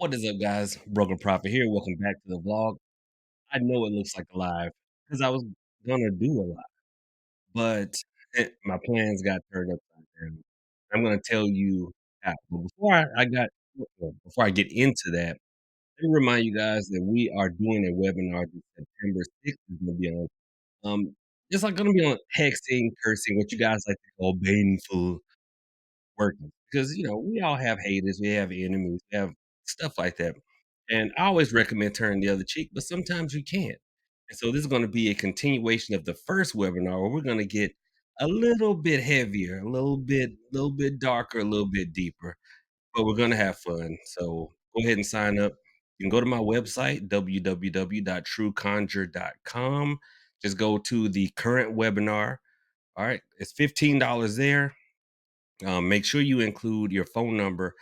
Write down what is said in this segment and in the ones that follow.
What is up, guys? Broken Prophet here. Welcome back to the vlog. I know it looks like a live because I was gonna do a lot, but my plans got turned upside down. I'm gonna tell you how. But before I get into that, let me remind you guys that we are doing a webinar this September 6th. Is gonna be on it's like gonna be on hexing, cursing, what you guys like to call baneful working because we all have haters, we have enemies, we have stuff like that. And I always recommend turning the other cheek, but sometimes you can't. And so this is going to be a continuation of the first webinar where we're going to get a little bit heavier, a little bit darker, a little bit deeper, but we're going to have fun. So go ahead and sign up. You can go to my website, www.trueconjure.com. Just go to the current webinar. All right. It's $15 there. Make sure you include your phone number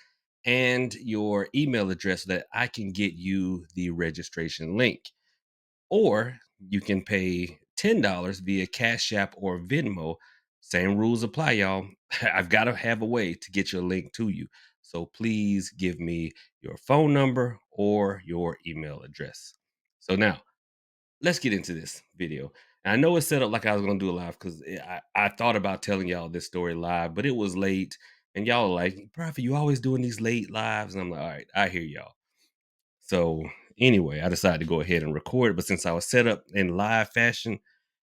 and your email address so that I can get you the registration link. Or you can pay $10 via Cashapp or Venmo. Same rules apply, y'all. I've got to have a way to get your link to you. So please give me your phone number or your email address. So now let's get into this video. And I know it's set up like I was gonna do it live because I thought about telling y'all this story live, but it was late, and y'all are like, "Prophet, you always doing these late lives," and I'm like, "All right, I hear y'all." So anyway, I decided to go ahead and record it, but since I was set up in live fashion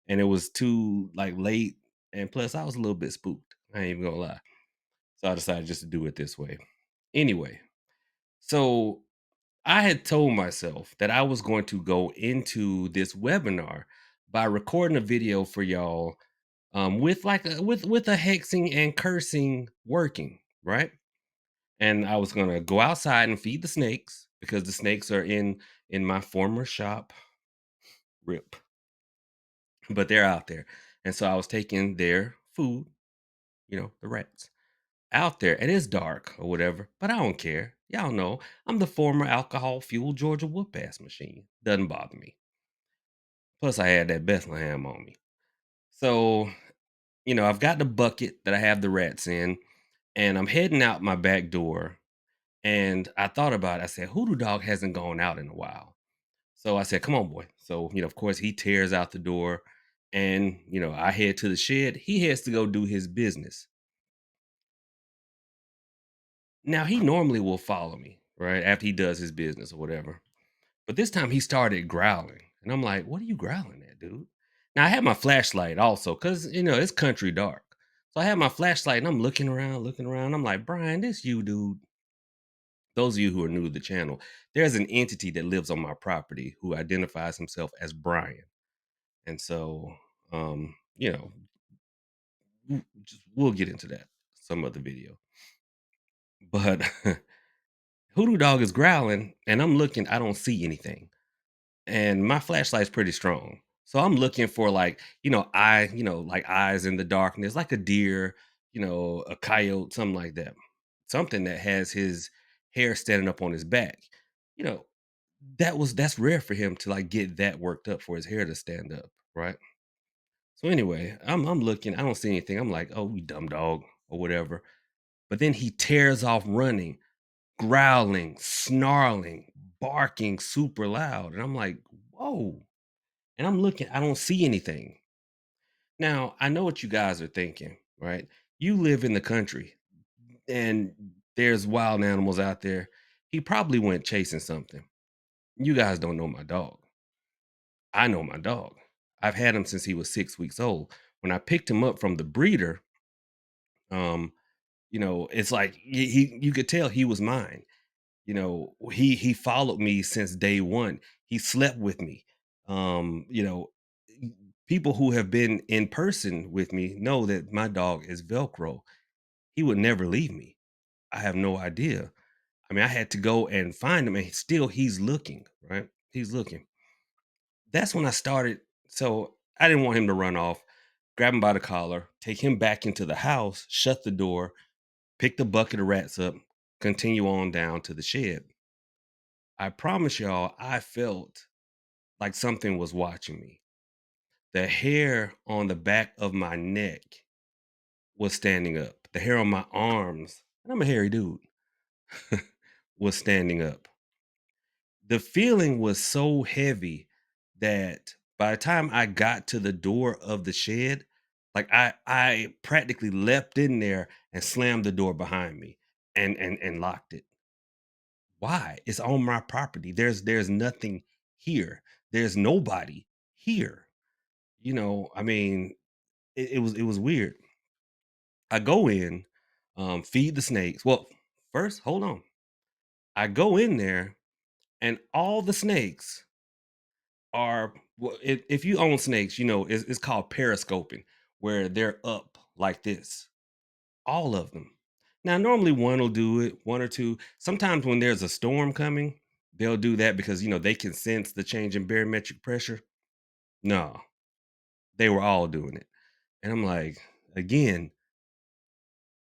and it was too like late, and plus I was a little bit spooked. I ain't even gonna lie, so I decided just to do it this way. Anyway, so I had told myself that I was going to go into this webinar by recording a video for y'all with like with a hexing and cursing working, right? And I was gonna go outside and feed the snakes because the snakes are in my former shop. Rip, but they're out there, and so I was taking their food, the rats, out there. It is dark or whatever, but I don't care. Y'all know I'm the former alcohol fueled Georgia whoop ass machine. Doesn't bother me. Plus, I had that Bethlehem on me. So, I've got the bucket that I have the rats in, and I'm heading out my back door. And I thought about it. I said, Hoodoo Dog hasn't gone out in a while. So I said, come on, boy. So, of course, he tears out the door. And, I head to the shed. He heads to go do his business. Now, he normally will follow me, right? After he does his business or whatever. But this time he started growling. And I'm like, what are you growling at, dude? Now I had my flashlight also, because it's country dark. So I had my flashlight and I'm looking around, looking around. I'm like, Brian, this you, dude. Those of you who are new to the channel, there's an entity that lives on my property who identifies himself as Brian. And so you know, we'll get into that some other video. But Hoodoo Dog is growling, and I'm looking, I don't see anything. And my flashlight's pretty strong. So I'm looking for like, like eyes in the darkness, like a deer, a coyote, something like that. Something that has his hair standing up on his back. You know, that's rare for him to like get that worked up for his hair to stand up, right? So anyway, I'm looking, I don't see anything. I'm like, oh, you dumb dog or whatever. But then he tears off running, growling, snarling, barking super loud. And I'm like, whoa. And I'm looking, I don't see anything. Now, I know what you guys are thinking, right? You live in the country and there's wild animals out there. He probably went chasing something. You guys don't know my dog. I know my dog. I've had him since he was 6 weeks old. When I picked him up from the breeder, um, it's like you could tell he was mine. He followed me since day one. He slept with me. um you know People who have been in person with me know that my dog is velcro. He would never leave me. I have no idea. I mean, I had to go and find him, and still he's looking, right? He's looking. That's when I started. So I didn't want him to run off. Grab him by the collar, take him back into the house, shut the door, pick the bucket of rats up, continue on down to the shed. I promise y'all, I felt like something was watching me. The hair on the back of my neck was standing up. The hair on my arms, and I'm a hairy dude, was standing up. The feeling was so heavy that by the time I got to the door of the shed, like I practically leapt in there and slammed the door behind me and locked it. Why? It's on my property. There's nothing here. There's nobody here. I mean, it was weird. I go in, feed the snakes. Well, first, hold on. I go in there and all the snakes are well, if you own snakes, it's called periscoping, where they're up like this. All of them. Now, normally one will do it, one or two. Sometimes when there's a storm coming, they'll do that because they can sense the change in barometric pressure. No, they were all doing it. And I'm like, again,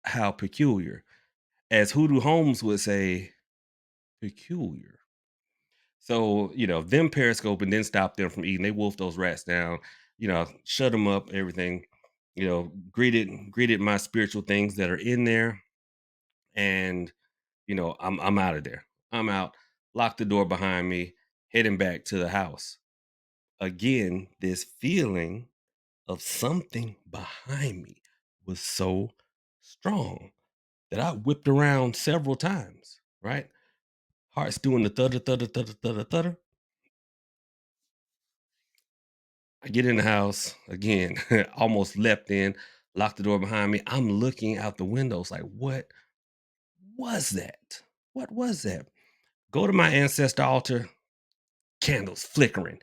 how peculiar. As Hoodoo Holmes would say, peculiar. So, them periscope and then stop them from eating. They wolf those rats down, shut them up, everything, greeted my spiritual things that are in there. And, I'm out of there. I'm out, lock the door behind me, heading back to the house. Again, this feeling of something behind me was so strong that I whipped around several times, right? Heart's doing the thudder, thudder, thudder, thudder, thudder. I get in the house again, almost leapt in, locked the door behind me. I'm looking out the windows like, what was that? What was that? Go to my ancestor altar, candles flickering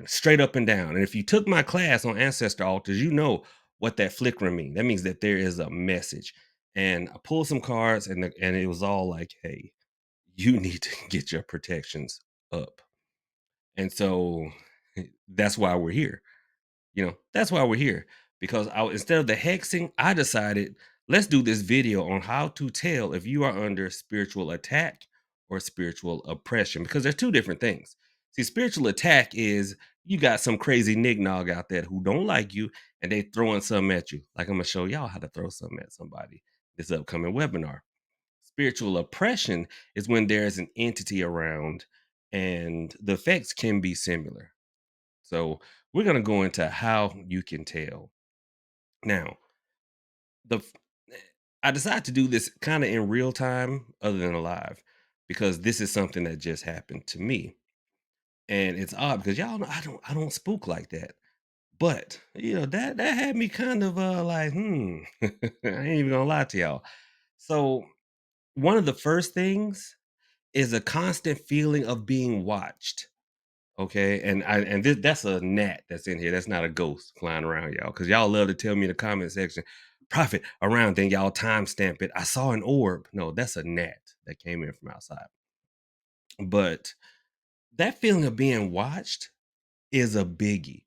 straight up and down. And if you took my class on ancestor altars, you know what that flickering means. That means that there is a message. And I pulled some cards, and it was all like, hey, you need to get your protections up. And so that's why we're here. That's why we're here. Because instead of the hexing, I decided let's do this video on how to tell if you are under spiritual attack or spiritual oppression, because there's two different things. See, spiritual attack is you got some crazy nignog out there who don't like you and they throwing something at you. Like I'm gonna show y'all how to throw something at somebody this upcoming webinar. Spiritual oppression is when there's an entity around and the effects can be similar. So we're going to go into how you can tell. Now, the f- I decided to do this kind of in real time other than live because this is something that just happened to me. And it's odd because y'all know I don't spook like that. But, that had me kind of like, I ain't even gonna lie to y'all. So one of the first things is a constant feeling of being watched. Okay, that's a gnat that's in here. That's not a ghost flying around, y'all. Because y'all love to tell me in the comment section, "Profit around." Then y'all timestamp it. I saw an orb. No, that's a gnat that came in from outside. But that feeling of being watched is a biggie.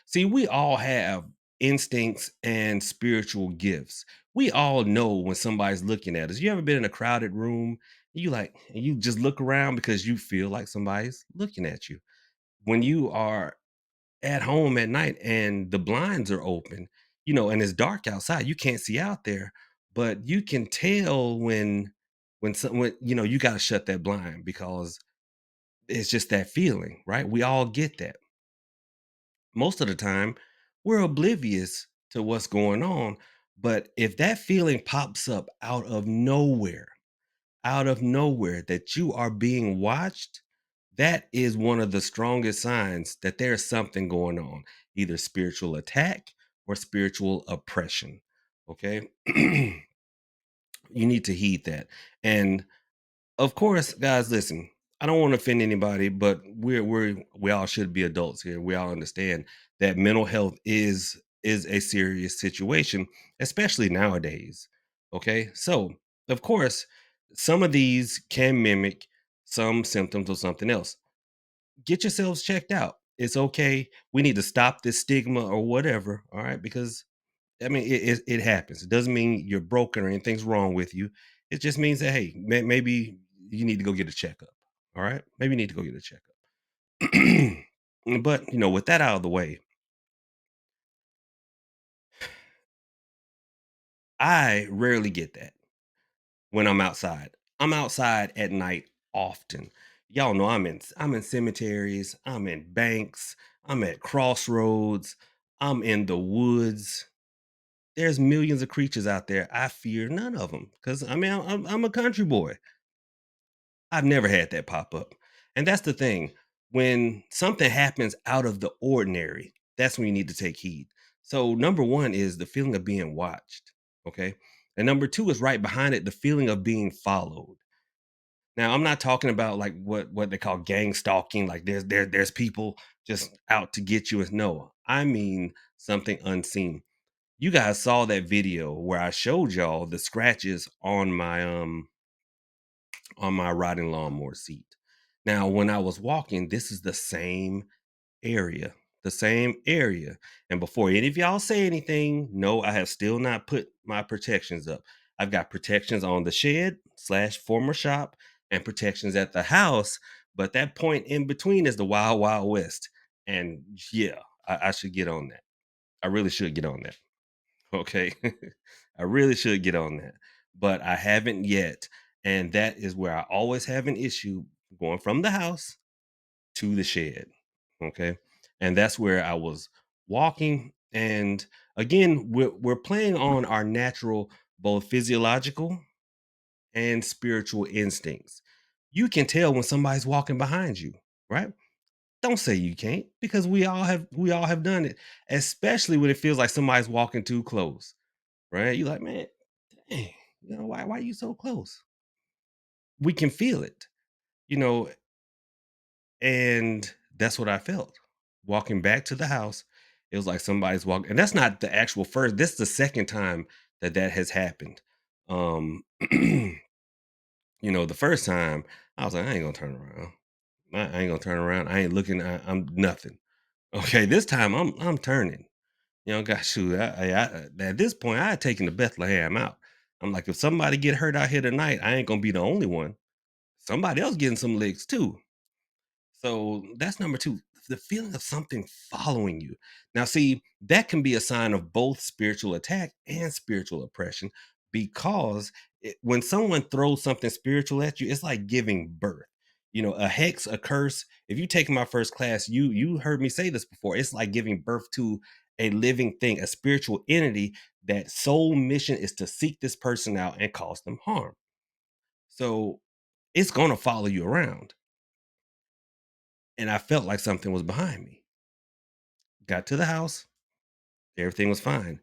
See, we all have instincts and spiritual gifts. We all know when somebody's looking at us. You ever been in a crowded room? And you just look around because you feel like somebody's looking at you. When you are at home at night and the blinds are open, and it's dark outside, you can't see out there, but you can tell when you got to shut that blind because it's just that feeling, right? We all get that. Most of the time, we're oblivious to what's going on, but if that feeling pops up out of nowhere that you are being watched, that is one of the strongest signs that there's something going on, either spiritual attack or spiritual oppression. Okay. You need to heed that. And of course, guys, listen, I don't want to offend anybody, but we all should be adults here. We all understand that mental health is a serious situation, especially nowadays. Okay? So, of course, some of these can mimic some symptoms of something else. Get yourselves checked out. It's okay. We need to stop this stigma or whatever, all right? Because I mean, it happens. It doesn't mean you're broken or anything's wrong with you. It just means that hey, maybe you need to go get a checkup. All right, maybe you need to go get a checkup. But with that out of the way, I rarely get that when I'm outside. I'm outside at night often. Y'all know I'm in cemeteries, I'm in banks, I'm at crossroads, I'm in the woods. There's millions of creatures out there. I fear none of them because I mean I'm a country boy. I've never had that pop up. And that's the thing. When something happens out of the ordinary, that's when you need to take heed. So, number one is the feeling of being watched. Okay. And number two is right behind it, the feeling of being followed. Now, I'm not talking about like what they call gang stalking, like there's people just out to get you. No, I mean something unseen. You guys saw that video where I showed y'all the scratches on my riding lawnmower seat. Now, when I was walking, this is area, the same area. And before any of y'all say anything, no, I have still not put my protections up. I've got protections on the shed slash former shop and protections at the house. But that point in between is the wild, wild west. And yeah, I should get on that. I really should get on that. Okay. I really should get on that, but I haven't yet. And that is where I always have an issue going from the house to the shed. Okay. And that's where I was walking. And again, we're playing on our natural, both physiological and spiritual instincts. You can tell when somebody's walking behind you, right? Don't say you can't because we all have done it, especially when it feels like somebody's walking too close, right? You like, man, dang, why are you so close? We can feel it, you know, and that's what I felt. Walking back to the house, it was like somebody's walking, and that's not the actual first. This is the second time that that has happened. Um, the first time I was like, I ain't gonna turn around. I ain't gonna turn around. I ain't looking. I'm nothing. Okay, this time I'm turning. Gosh, shoot. At this point, I had taken the Bethlehem out. I'm like, if somebody get hurt out here tonight, I ain't gonna be the only one. Somebody else getting some licks too. So that's number two, the feeling of something following you. Now, see, that can be a sign of both spiritual attack and spiritual oppression because when someone throws something spiritual at you, it's like giving birth. A hex, a curse. If you take my first class, you heard me say this before. It's like giving birth to a living thing, a spiritual entity that sole mission is to seek this person out and cause them harm. So it's going to follow you around. And I felt like something was behind me. Got to the house, everything was fine.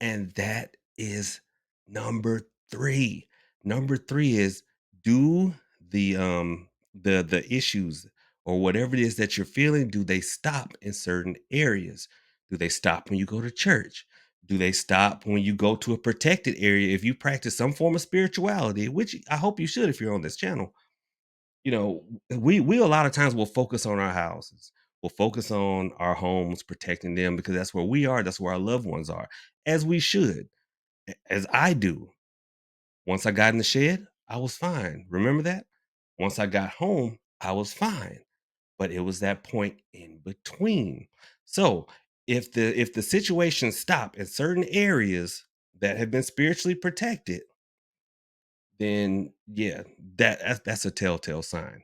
And that is number 3. Number 3 is, do the issues or whatever it is that you're feeling, do they stop in certain areas? Do they stop when you go to church? Do they stop when you go to a protected area if you practice some form of spirituality, which I hope you should if you're on this channel? We a lot of times will focus on our houses. We'll focus on our homes, protecting them because that's where we are, that's where our loved ones are, as we should, as I do. Once I got in the shed, I was fine. Remember that? Once I got home, I was fine. But it was that point in between. So if the situation stop in certain areas that have been spiritually protected, then yeah, that's a telltale sign.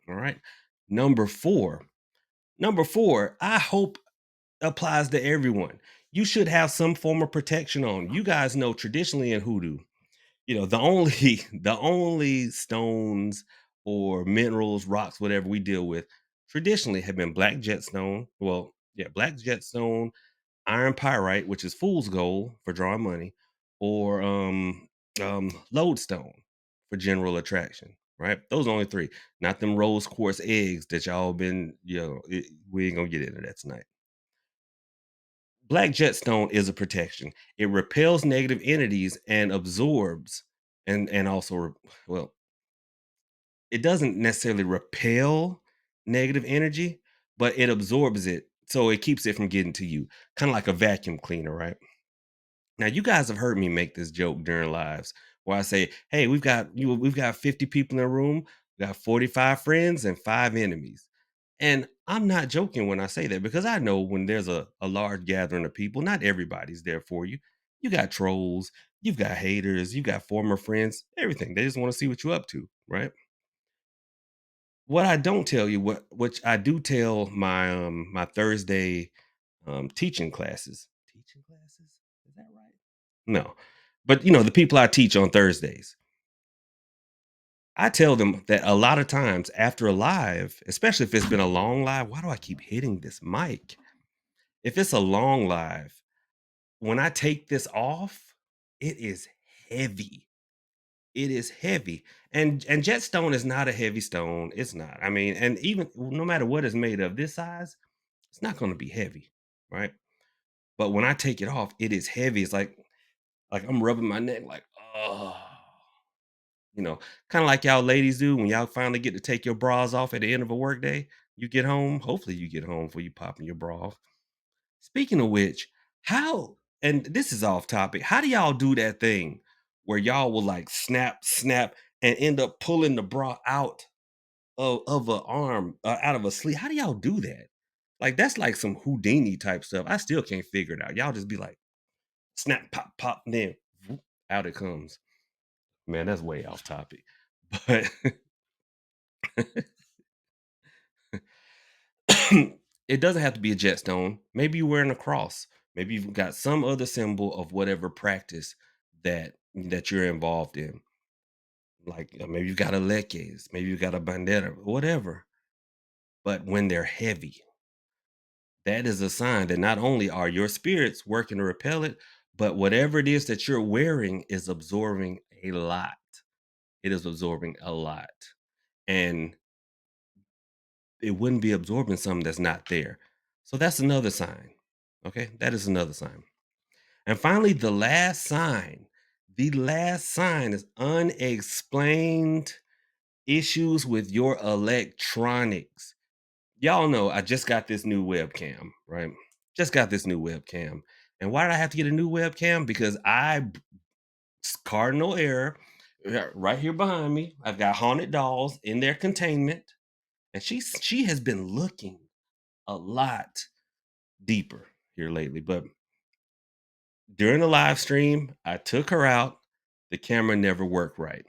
All right. Number four. Number four, I hope applies to everyone. You should have some form of protection on. You guys know traditionally in hoodoo, the only the only stones or minerals, rocks, whatever we deal with traditionally have been black jetstone. Well, yeah, black jetstone, iron pyrite, which is fool's gold for drawing money, or lodestone for general attraction. Right? Those are only three. Not them rose quartz eggs that y'all been, we ain't gonna get into that tonight. Black jetstone is a protection. It repels negative entities and absorbs, and also well, it doesn't necessarily repel negative energy, but it absorbs it, so it keeps it from getting to you, kind of like a vacuum cleaner, right? Now, you guys have heard me make this joke during lives where I say, "Hey, we've got 50 people in a room, we got 45 friends and 5 enemies." And I'm not joking when I say that because I know when there's a large gathering of people, not everybody's there for you. You got trolls, you've got haters, you got former friends, everything. They just want to see what you're up to, right? What I don't tell you, what which I do tell my Thursday teaching classes. Teaching classes? Is that right? No. But the people I teach on Thursdays, I tell them that a lot of times after a live, especially if it's been a long live, why do I keep hitting this mic? If it's a long live, when I take this off, it is heavy. It is heavy. And jet stone is not a heavy stone. It's not. I mean, and even no matter what it's made of, this size, it's not going to be heavy, right? But when I take it off, it is heavy. It's like I'm rubbing my neck like, oh, kind of like y'all ladies do when y'all finally get to take your bras off at the end of a workday. You get home. Hopefully you get home before you popping your bra off. Speaking of which, how and this is off topic. How do y'all do that thing where y'all will like snap, snap, and end up pulling the bra out of a arm, out of a sleeve? How do y'all do that? Like that's like some Houdini type stuff. I still can't figure it out. Y'all just be like snap, pop, pop, and then whoop, out it comes. Man, that's way off topic. But it doesn't have to be a jetstone. Maybe you're wearing a cross. Maybe you've got some other symbol of whatever practice that you're involved in. Like maybe you've got a leques, maybe you've got a bandera, whatever. But when they're heavy, that is a sign that not only are your spirits working to repel it, but whatever it is that you're wearing is absorbing a lot. It is absorbing a lot. And it wouldn't be absorbing something that's not there. So that's another sign. Okay. That is another sign. And finally, the last sign is unexplained issues with your electronics. Y'all know I just got this new webcam, right? Just got this new webcam. And why did I have to get a new webcam? Because cardinal error, right here behind me. I've got haunted dolls in their containment. And she has been looking a lot deeper here lately. But during the live stream, I took her out. The camera never worked right.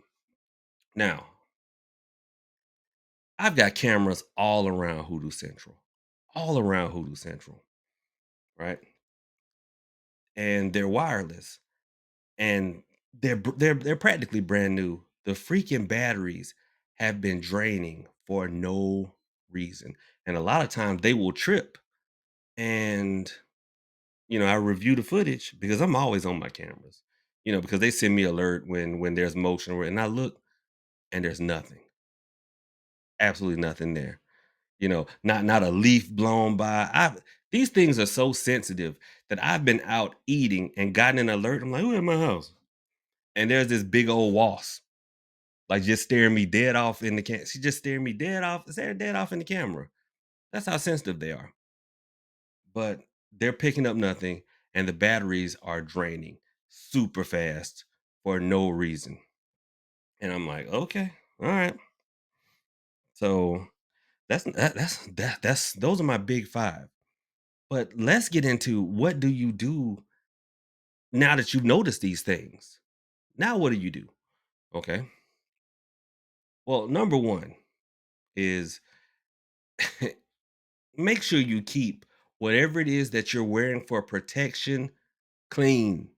Now, I've got cameras all around Hoodoo Central, right? And they're wireless, and they're practically brand new. The freaking batteries have been draining for no reason, and a lot of times they will trip. And I review the footage because I'm always on my cameras, because they send me alert when there's motion, and I look and there's nothing, absolutely nothing there. Not a leaf blown by. These things are so sensitive that I've been out eating and gotten an alert. I'm like, who in my house? And there's this big old wasp, like just staring me dead off in the She just staring me dead off in the camera. That's how sensitive they are. But they're picking up nothing, and the batteries are draining super fast for no reason. And I'm like, okay, all right. So that's those are my big five. But let's get into what do you do now that you've noticed these things? Now what do you do? Okay. Well, number one is make sure you keep whatever it is that you're wearing for protection clean.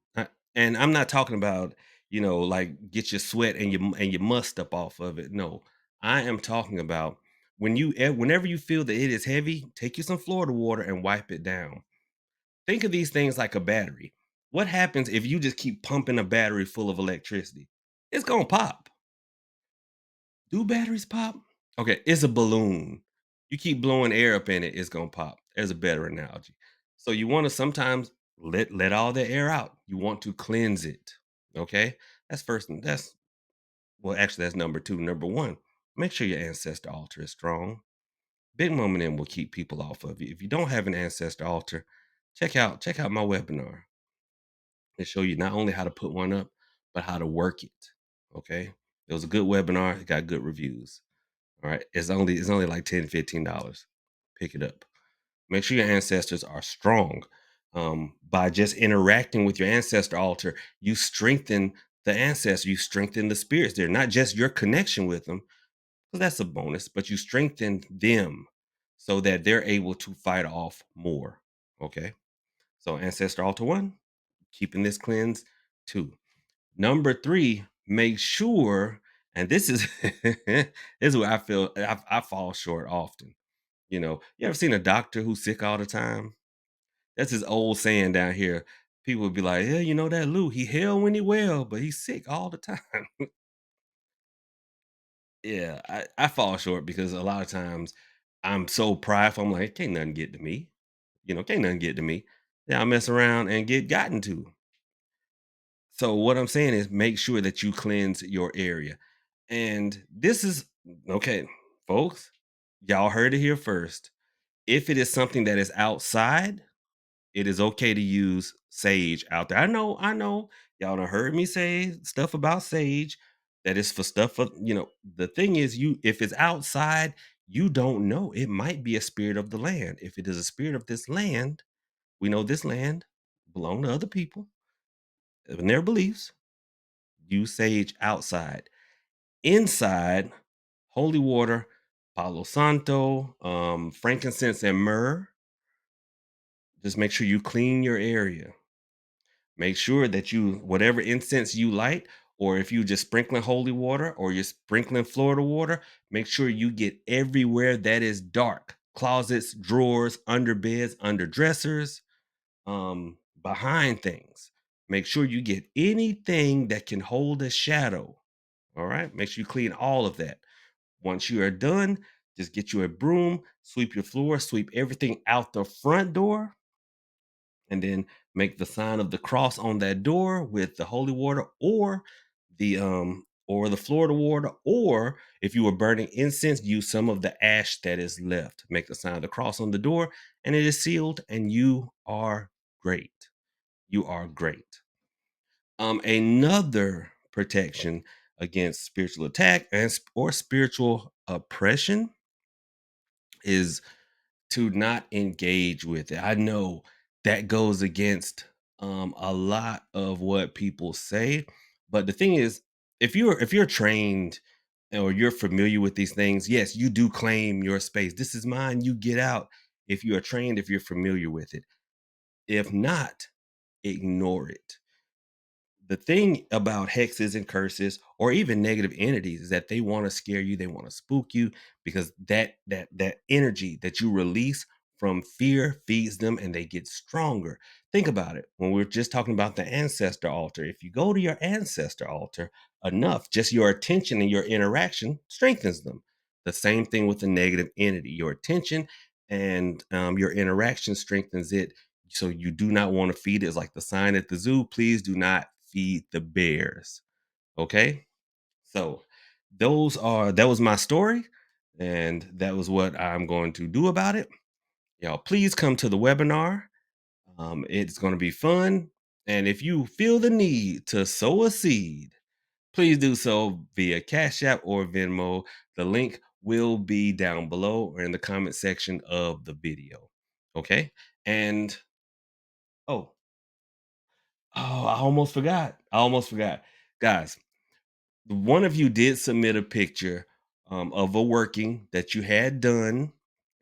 And I'm not talking about, like get your sweat and your must up off of it. No, I am talking about whenever you feel that it is heavy, take you some Florida water and wipe it down. Think of these things like a battery. What happens if you just keep pumping a battery full of electricity? It's gonna pop. Do batteries pop? Okay, it's a balloon. You keep blowing air up in it, it's gonna pop. There's a better analogy. So you want to sometimes let all the air out. You want to cleanse it. Okay, that's first. That's well, actually, that's number two. Number one, make sure your ancestor altar is strong. Big Mom and them will keep people off of you. If you don't have an ancestor altar, check out my webinar. They show you not only how to put one up, but how to work it. Okay. It was a good webinar. It got good reviews. All right. It's only like $10, $15. Pick it up. Make sure your ancestors are strong. By just interacting with your ancestor altar, you strengthen the ancestor, you strengthen the spirits there, not just your connection with them, because that's a bonus, but you strengthen them so that they're able to fight off more. Okay. So ancestor altar one, keeping this cleanse. Two. Number three, make sure, and this is this is where I feel I fall short often. You ever seen a doctor who's sick all the time? That's his old saying down here. People would be like, "Yeah, you know that Lou, he hell when he well, but he's sick all the time." Yeah, I fall short because a lot of times I'm so prideful. I'm like, can't nothing get to me. Can't nothing get to me. Yeah, I mess around and get gotten to. So what I'm saying is make sure that you cleanse your area. And this is okay, folks. Y'all heard it here first. If it is something that is outside, it is okay to use sage out there. I know. Y'all done heard me say stuff about sage that is for stuff for, the thing is you if it's outside, you don't know. It might be a spirit of the land. If it is a spirit of this land, we know this land belong to other people and their beliefs. Use sage outside. Inside, holy water, Palo Santo, frankincense, and myrrh. Just make sure you clean your area. Make sure that whatever incense you light, or if you just sprinkling holy water or you're sprinkling Florida water, make sure you get everywhere that is dark closets, drawers, under beds, under dressers, behind things. Make sure you get anything that can hold a shadow. All right. Make sure you clean all of that. Once you are done, just get you a broom, sweep your floor, sweep everything out the front door, and then make the sign of the cross on that door with the holy water or the Florida water, or if you were burning incense, use some of the ash that is left. Make the sign of the cross on the door, and it is sealed, and you are great. You are great. Another protection against spiritual attack or spiritual oppression is to not engage with it. I know that goes against a lot of what people say, but the thing is, if you're trained or you're familiar with these things, yes, you do claim your space. This is mine. You get out. If you are trained, if you're familiar with it. If not, ignore it. The thing about hexes and curses or even negative entities is that they want to scare you, they want to spook you because that energy that you release from fear feeds them and they get stronger. Think about it. When we are just talking about the ancestor altar, if you go to your ancestor altar enough, just your attention and your interaction strengthens them. The same thing with the negative entity. Your attention and your interaction strengthens it, so you do not want to feed it. It's like the sign at the zoo. Please do not feed the bears. Okay. So that was my story. And that was what I'm going to do about it. Y'all, please come to the webinar. It's going to be fun. And if you feel the need to sow a seed, please do so via Cash App or Venmo. The link will be down below or in the comment section of the video. Okay. And oh, I almost forgot. Guys, one of you did submit a picture of a working that you had done,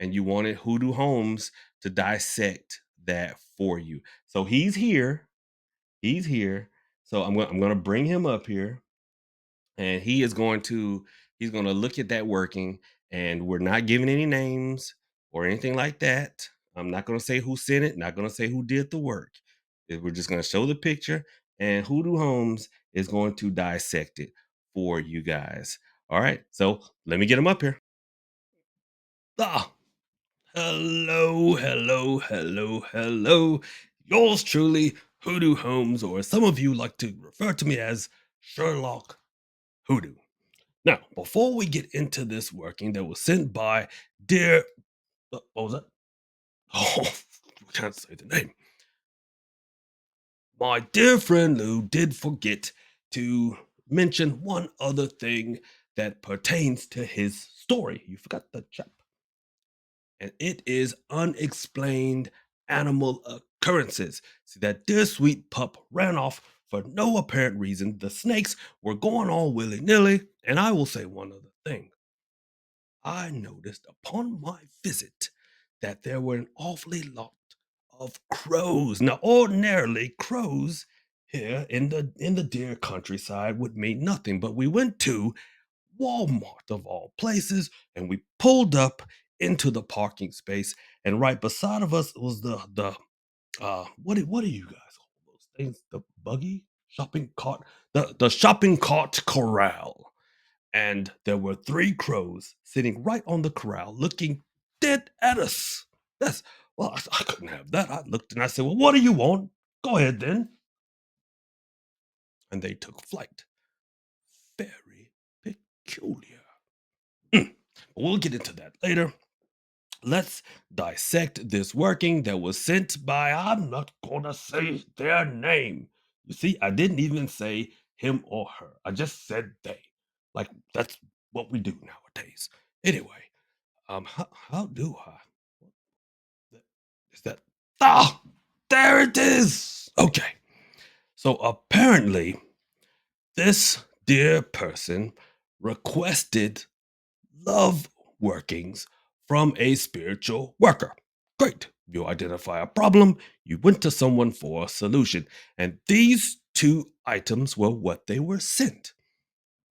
and you wanted Hoodoo Holmes to dissect that for you. So he's here. He's here. So I'm going to bring him up here, and he's going to look at that working, and we're not giving any names or anything like that. I'm not going to say who sent it, not going to say who did the work. We're just going to show the picture, and Hoodoo Holmes is going to dissect it for you guys. All right, so let me get him up here. Ah, hello. Yours truly, Hoodoo Holmes, or some of you like to refer to me as Sherlock Hoodoo. Now, before we get into this working that was sent by dear, what was that? Oh, I can't say the name. My dear friend Lou did forget to mention one other thing that pertains to his story. You forgot the chap. And it is unexplained animal occurrences. See, that dear sweet pup ran off for no apparent reason. The snakes were going all willy nilly. And I will say one other thing. I noticed upon my visit that there were an awfully lot of crows. Now, ordinarily, crows here in the dear countryside would mean nothing, but we went to Walmart of all places, and we pulled up into the parking space, and right beside of us was the what do you guys call those things? The buggy shopping cart, the shopping cart corral, and there were three crows sitting right on the corral, looking dead at us. That's well, I couldn't have that. I looked and I said, "Well, what do you want? Go ahead then." And they took flight. Very peculiar. Mm. But we'll get into that later. Let's dissect this working that was sent by, I'm not gonna say their name. You see, I didn't even say him or her. I just said they. Like, that's what we do nowadays. Anyway, how do I? Is that? Ah, there it is. Okay. So apparently, this dear person requested love workings from a spiritual worker. Great. You identify a problem, you went to someone for a solution, and these two items were what they were sent.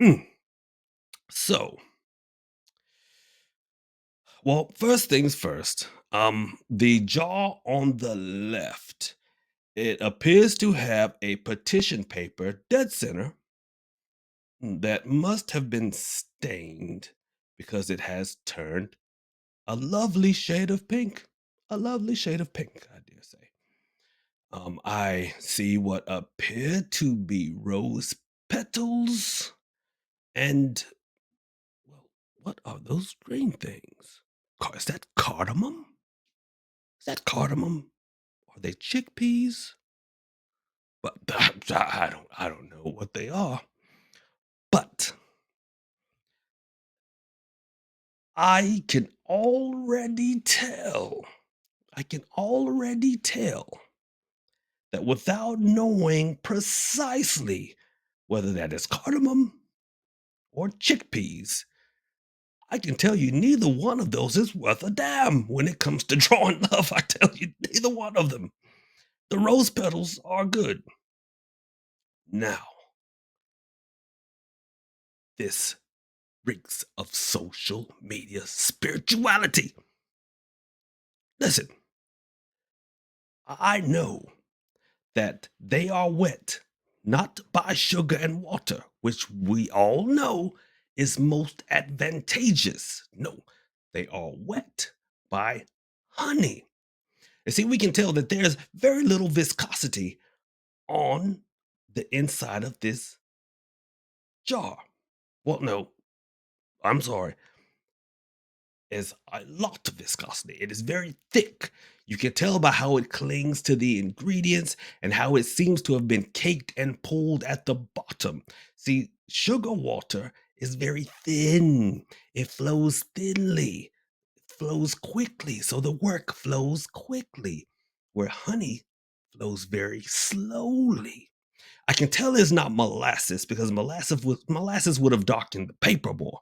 Hmm. So, well, first things first. The jar on the left, it appears to have a petition paper dead center that must have been stained because it has turned a lovely shade of pink. A lovely shade of pink, I dare say. I see what appear to be rose petals. And, well, what are those green things? Is that cardamom? Is that cardamom? Are they chickpeas? But I don't know what they are. But I can already tell. I can already tell that without knowing precisely whether that is cardamom or chickpeas, I can tell you neither one of those is worth a damn when it comes to drawing love. I tell you, neither one of them. The rose petals are good. Now, this reeks of social media spirituality. Listen, I know that they are wet, not by sugar and water, which we all know is most advantageous. No, they are wet by honey. And see, we can tell that there's very little viscosity on the inside of this jar. Well, no, I'm sorry. Is a lot of viscosity. It is very thick. You can tell by how it clings to the ingredients and how it seems to have been caked and pulled at the bottom. See, sugar water is very thin. It flows thinly, it flows quickly. So the work flows quickly, where honey flows very slowly. I can tell it's not molasses because molasses would have darkened the paper more.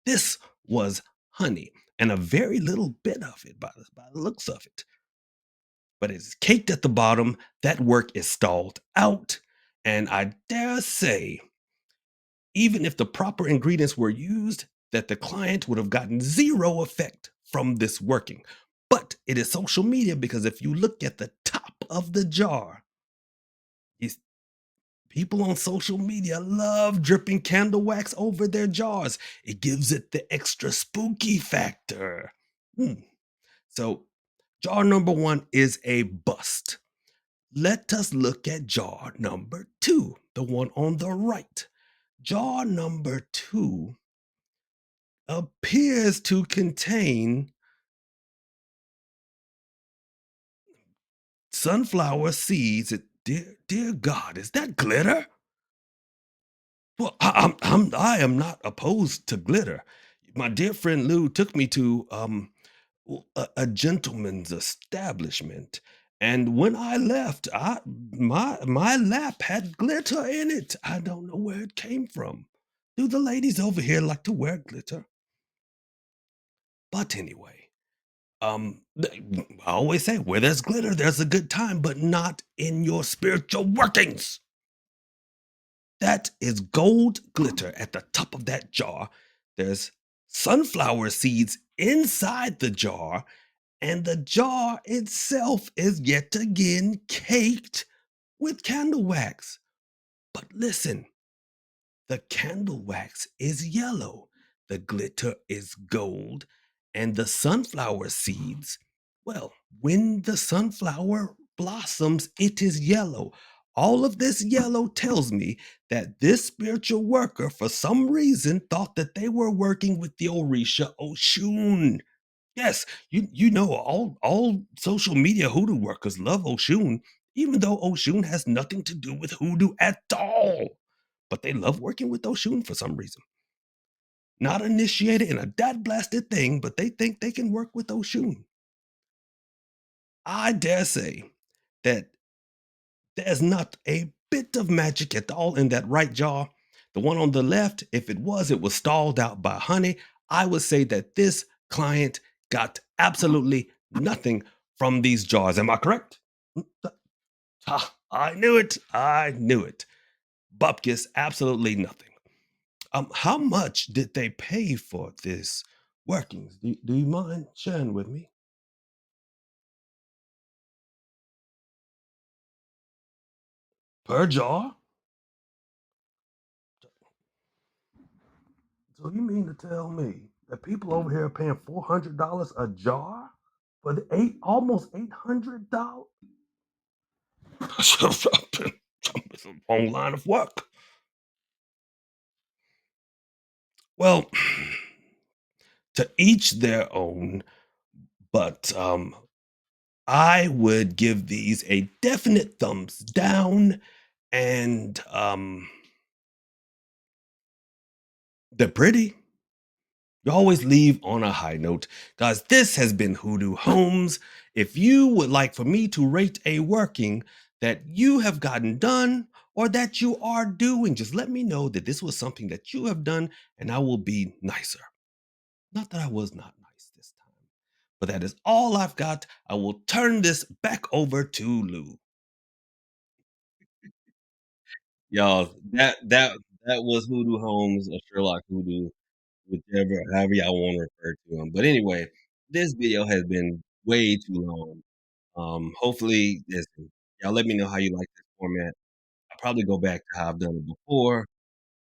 This was honey, and a very little bit of it by the looks of it. But it's caked at the bottom. That work is stalled out. And I dare say, even if the proper ingredients were used, that the client would have gotten zero effect from this working. But it is social media because if you look at the top of the jar, it's people on social media love dripping candle wax over their jars. It gives it the extra spooky factor. Hmm. So, jar number one is a bust. Let us look at jar number two, the one on the right. Jar number two appears to contain sunflower seeds. Dear God, is that glitter? Well, I am not opposed to glitter. My dear friend Lou took me to a gentleman's establishment, and when I left, my lap had glitter in it. I don't know where it came from. Do the ladies over here like to wear glitter? But anyway, I always say, where there's glitter, there's a good time, but not in your spiritual workings. That is gold glitter at the top of that jar. There's sunflower seeds inside the jar, and the jar itself is yet again caked with candle wax. But listen, the candle wax is yellow, the glitter is gold, and the sunflower seeds, well, when the sunflower blossoms, it is yellow. All of this yellow tells me that this spiritual worker, for some reason, thought that they were working with the Orisha Oshun. Yes, you know all social media hoodoo workers love Oshun, even though Oshun has nothing to do with hoodoo at all. But they love working with Oshun for some reason. Not initiated in a dad blasted thing, but they think they can work with Oshun. I dare say that there's not a bit of magic at all in that right jaw. The one on the left, if it was stalled out by honey. I would say that this client got absolutely nothing from these jars. Am I correct? I knew it. I knew it. Bupkis, absolutely nothing. How much did they pay for this workings? Do you mind sharing with me? Per jar? So you mean to tell me that people over here are paying $400 a jar for the almost $800? It's a long line of work. Well, to each their own, but I would give these a definite thumbs down, and they're pretty. You always leave on a high note. Guys, this has been Hoodoo Holmes. If you would like for me to rate a working that you have gotten done or that you are doing, just let me know that this was something that you have done and I will be nicer. Not that I was not nice this time, but that is all I've got. I will turn this back over to Lou. Y'all, that was Hoodoo Holmes or Sherlock Hoodoo, whichever however y'all want to refer to him. But anyway, this video has been way too long. Hopefully, listen, y'all let me know how you like this format. I'll probably go back to how I've done it before,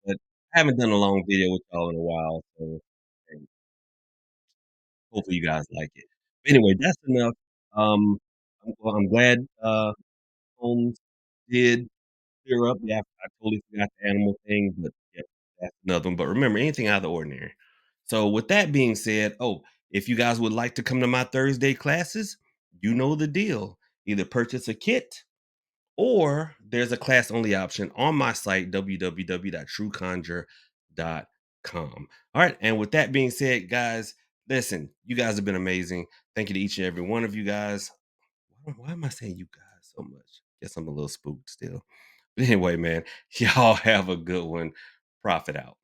but I haven't done a long video with y'all in a while, so and hopefully you guys like it. But anyway, that's enough. Um, I'm glad Holmes did clear up. Yeah, I totally forgot the animal thing, but yeah, that's another one. But remember, anything out of the ordinary. So with that being said, oh, if you guys would like to come to my Thursday classes, you know the deal. Either purchase a kit or there's a class only option on my site, www.trueconjure.com. All right. And with that being said, guys, listen, you guys have been amazing. Thank you to each and every one of you guys. Why am I saying you guys so much? Guess I'm a little spooked still. But anyway, man, y'all have a good one. Profit out.